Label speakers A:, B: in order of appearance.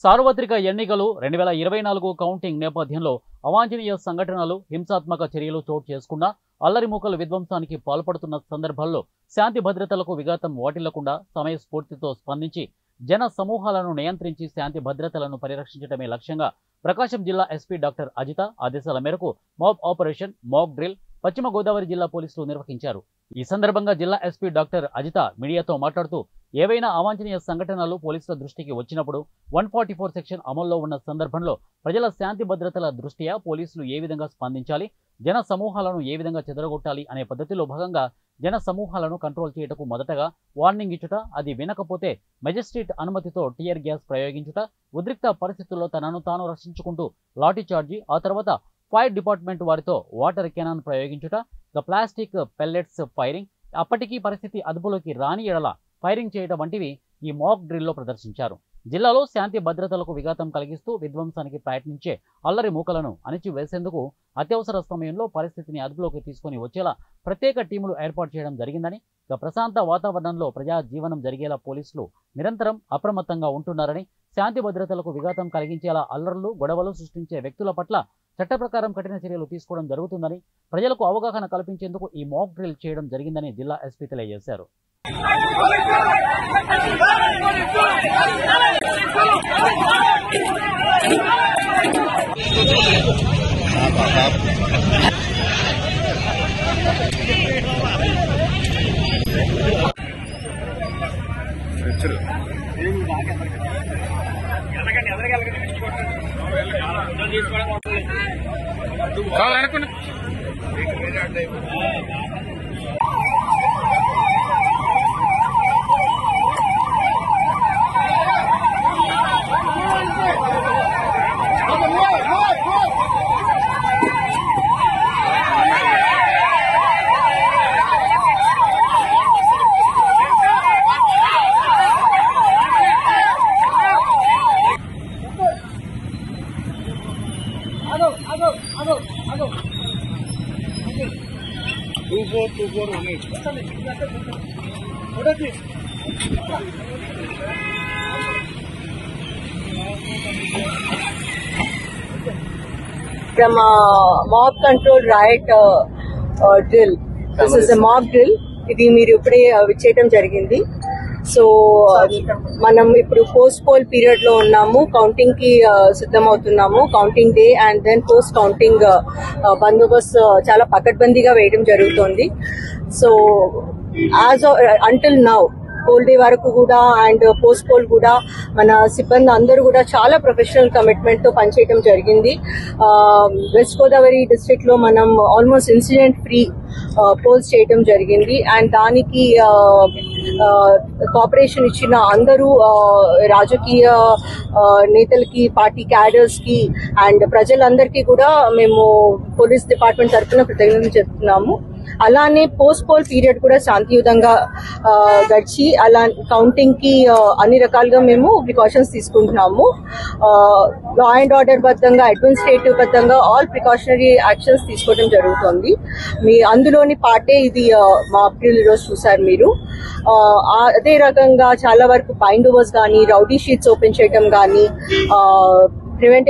A: సార్వత్రిక ఎన్నికలు 2024 కౌంటింగ్ నేపథ్యంలో అవాంఛనీయ సంఘటనలు, హింసాత్మక చర్యలు చోటు చేసుకున్న అల్లరిమూకల విధ్వంసానికి పాల్పడుతున్న సందర్భాల్లో శాంతి భద్రతలకు విఘాతం వాటిల్లకుండా సమయస్ఫూర్తితో స్పందించి జన సమూహాలను నియంత్రించి శాంతి భద్రతలను పరిరక్షించడమే లక్ష్యంగా ప్రకాశం జిల్లా ఎస్పీ డాక్టర్ అజిత ఆదేశాల మేరకు మాబ్ ఆపరేషన్ మాక్ డ్రిల్ పశ్చిమ గోదావరి జిల్లా పోలీసులు నిర్వహించారు. ఈ సందర్భంగా జిల్లా ఎస్పీ డాక్టర్ అజిత మీడియాతో మాట్లాడుతూ ఏవైనా అవాంఛనీయ సంఘటనలు పోలీసుల దృష్టికి వచ్చినప్పుడు 144 సెక్షన్ అమల్లో ఉన్న సందర్భంలో ప్రజల శాంతి భద్రతల దృష్ట్యా పోలీసులు ఏ విధంగా స్పందించాలి, జన సమూహాలను ఏ విధంగా చెదరగొట్టాలి అనే పద్ధతిలో భాగంగా జన సమూహాలను కంట్రోల్ చేయటకు మొదటగా వార్నింగ్ ఇచ్చుట, అది వినకపోతే మెజిస్ట్రేట్ అనుమతితో టియర్ గ్యాస్ ప్రయోగించుట, ఉద్రిక్త పరిస్థితుల్లో తనను తాను రక్షించుకుంటూ లాఠీ చార్జీ, ఆ తర్వాత ఫైర్ డిపార్ట్మెంట్ వారితో వాటర్ కెనాన్ ప్రయోగించుట, ప్లాస్టిక్ పెల్లెట్స్ ఫైరింగ్, అప్పటికీ పరిస్థితి అదుపులోకి రాని ఎడల ఫైరింగ్ చేయడం వంటివి ఈ మాక్ డ్రిల్లో ప్రదర్శించారు. జిల్లాలో శాంతి భద్రతలకు విఘాతం కలిగిస్తూ విధ్వంసానికి ప్రయత్నించే అల్లరి మూకలను అణిచివేసేందుకు అత్యవసర సమయంలో పరిస్థితిని అదుపులోకి తీసుకుని వచ్చేలా ప్రత్యేక టీములు ఏర్పాటు చేయడం జరిగిందని, ప్రశాంత వాతావరణంలో ప్రజా జీవనం జరిగేలా పోలీసులు నిరంతరం అప్రమత్తంగా ఉంటున్నారని, శాంతి భద్రతలకు విఘాతం కలిగించేలా అల్లర్లు, గొడవలు సృష్టించే వ్యక్తుల పట్ల చట్ట ప్రకారం కఠిన చర్యలు తీసుకోవడం జరుగుతుందని, ప్రజలకు అవగాహన కల్పించేందుకు ఈ మాక్ డ్రిల్ చేయడం జరిగిందని జిల్లా ఎస్పీ తెలియజేశారు.
B: From mob control riot drill. This is a mock drill. ఇది మీరు ఇప్పుడే విచ్చేయడం జరిగింది. సో మనం ఇప్పుడు పోస్ట్ పోల్ పీరియడ్ లో ఉన్నాము, కౌంటింగ్ కి సిద్ధమవుతున్నాము. Counting day and then post counting బందోబస్తు చాలా పకడ్బందీగా వేయడం జరుగుతుంది. So as until now poll day వరకు కూడా అండ్ పోస్ట్ పోల్ కూడా మన సిబ్బంది అందరూ కూడా చాలా ప్రొఫెషనల్ కమిట్మెంట్ తో పనిచేయడం జరిగింది. వెస్ట్ గోదావరి డిస్ట్రిక్ట్ లో మనం ఆల్మోస్ట్ ఇన్సిడెంట్ ఫ్రీ పోల్స్ చేయడం జరిగింది. అండ్ దానికి కోఆపరేషన్ ఇచ్చిన అందరూ రాజకీయ నేతలకి, పార్టీ క్యాడర్స్ కి అండ్ ప్రజలందరికీ కూడా మేము పోలీస్ డిపార్ట్మెంట్ తరఫున కృతజ్ఞతలు చెప్తున్నాము. అలానే పోస్ట్ పోల్ పీరియడ్ కూడా శాంతియుతంగా గడిచి అలా కౌంటింగ్ కి అన్ని రకాలుగా మేము ప్రికాషన్స్ తీసుకుంటున్నాము. లా అండ్ ఆర్డర్ బద్దంగా, అడ్మినిస్ట్రేటివ్ బద్దంగా ఆల్ ప్రికాషనరీ యాక్షన్స్ తీసుకోవడం జరుగుతుంది. మీ అందులోని పార్టే ఇది మా అప్రిల్ ఈరోజు చూసారు మీరు. అదే రకంగా చాలా వరకు బైండ్ ఓవర్స్ కానీ, రౌడీ షీట్స్ ఓపెన్ చేయడం కానీ, ప్రివెంటివ్